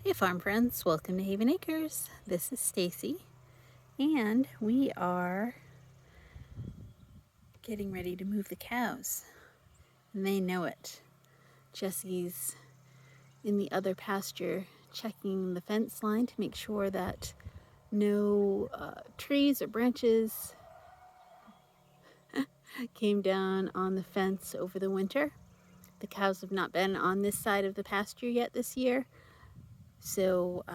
Hey farm friends, welcome to Haven Acres. This is Stacy and we are getting ready to move the cows and they know it. Jesse's in the other pasture checking the fence line to make sure that no trees or branches came down on the fence over the winter. The cows have not been on this side of the pasture yet this year, so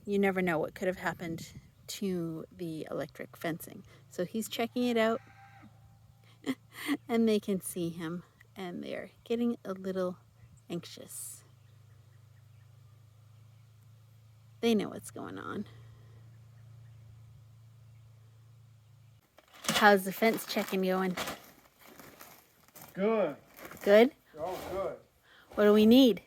you never know what could have happened to the electric fencing. So he's checking it out and they can see him and they're getting a little anxious. They know what's going on. How's the fence checking going? Good. Good? Oh, good. What do we need?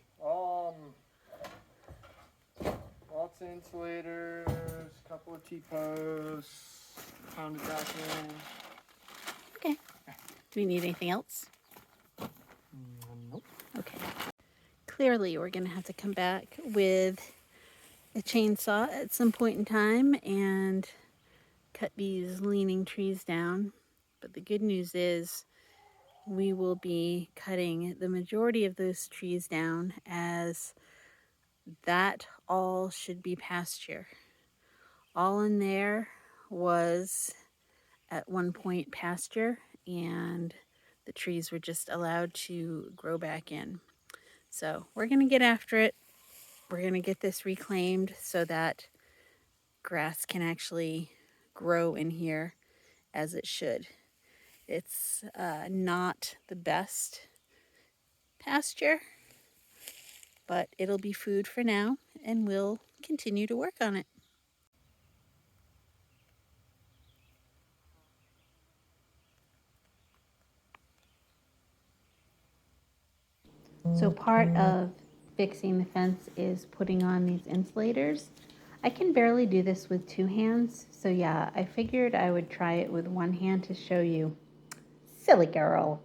Lots of insulators, a couple of T-posts, pounded back in. Okay. Do we need anything else? Nope. Okay. Clearly we're going to have to come back with a chainsaw at some point in time and cut these leaning trees down. But the good news is we will be cutting the majority of those trees down, as that all should be pasture. All in there was at one point pasture, and the trees were just allowed to grow back in. So we're going to get after it. We're going to get this reclaimed so that grass can actually grow in here as it should. It's not the best pasture, but it'll be food for now, and we'll continue to work on it. So part of fixing the fence is putting on these insulators. I can barely do this with two hands, so yeah, I figured I would try it with one hand to show you. Silly girl.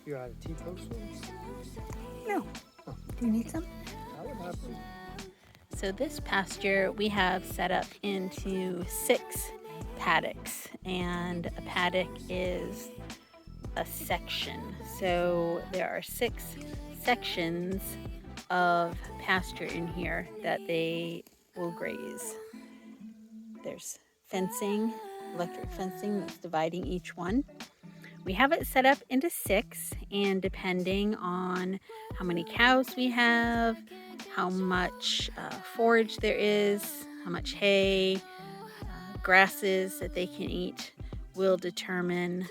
You got a T-post one? No. Oh. Do you need some? I would have some. So this pasture we have set up into 6 paddocks, and a paddock is a section. So there are 6 sections of pasture in here that they will graze. There's fencing, electric fencing that's dividing each one. We have it set up into 6, and depending on how many cows we have, how much forage there is, how much hay, grasses that they can eat, will determine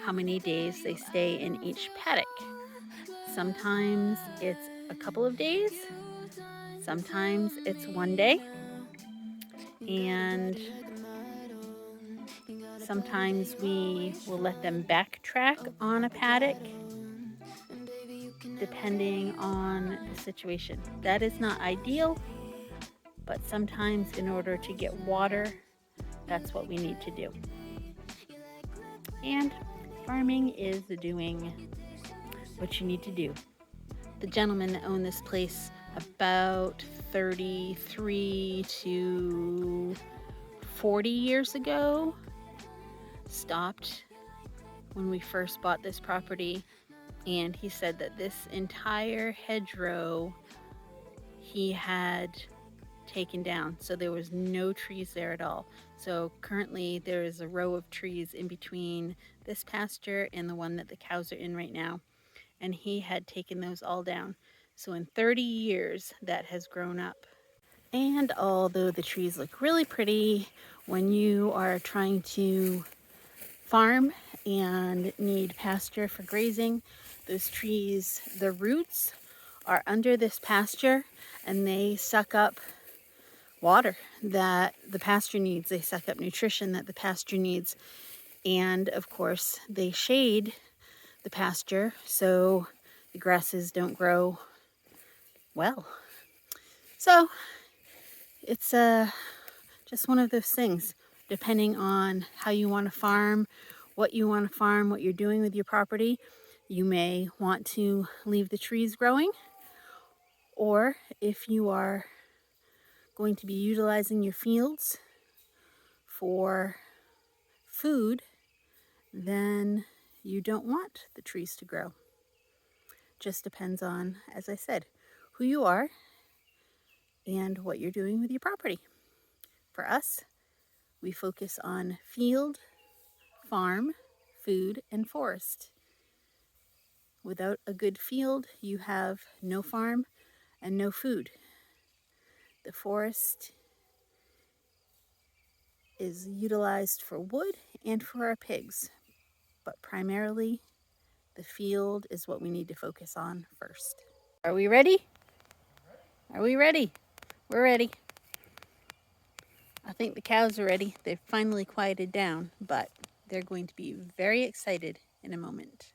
how many days they stay in each paddock. Sometimes it's a couple of days, sometimes it's 1 day, and sometimes we will let them backtrack on a paddock depending on the situation. That is not ideal, but sometimes in order to get water, that's what we need to do. And farming is doing what you need to do. The gentleman that owned this place about 33 to 40 years ago stopped when we first bought this property, and he said that this entire hedgerow he had taken down, so there was no trees there at all. So currently there is a row of trees in between this pasture and the one that the cows are in right now, and he had taken those all down. So in 30 years that has grown up. And although the trees look really pretty, When you are trying to farm and need pasture for grazing, those trees, the roots are under this pasture and they suck up water that the pasture needs. They suck up nutrition that the pasture needs. And of course, they shade the pasture so the grasses don't grow well. So it's just one of those things, depending on how you want to farm, what you want to farm, what you're doing with your property. You may want to leave the trees growing, or if you are going to be utilizing your fields for food, then you don't want the trees to grow. Just depends on, as I said, who you are and what you're doing with your property. For us, we focus on field, farm, food, and forest. Without a good field, you have no farm and no food. The forest is utilized for wood and for our pigs, but primarily the field is what we need to focus on first. Are we ready? Are we ready? We're ready. I think the cows are ready. They've finally quieted down, but they're going to be very excited in a moment.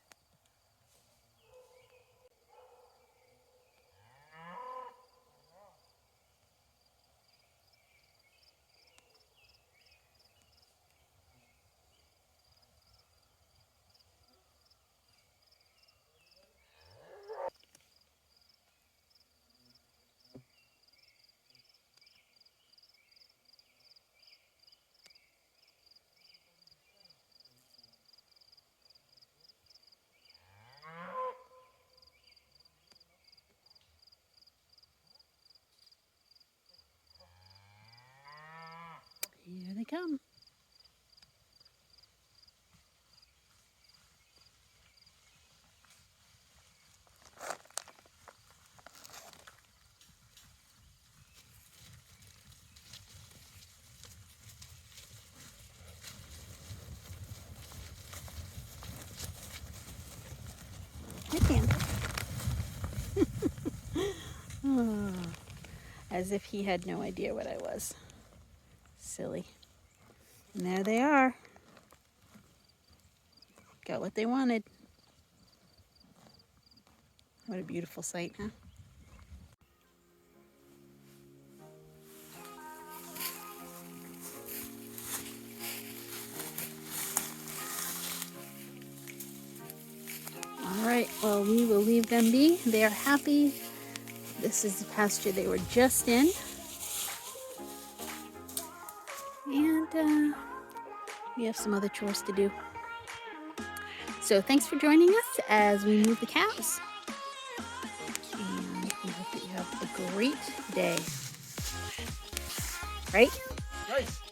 Here they come. Hi, Panda. Oh, as if he had no idea what I was. Silly. And there they are. Got what they wanted. What a beautiful sight, huh? All right, well, we will leave them be. They are happy. This is the pasture they were just in. And we have some other chores to do. So thanks for joining us as we move the cows. And we hope that you have a great day. Right? Nice.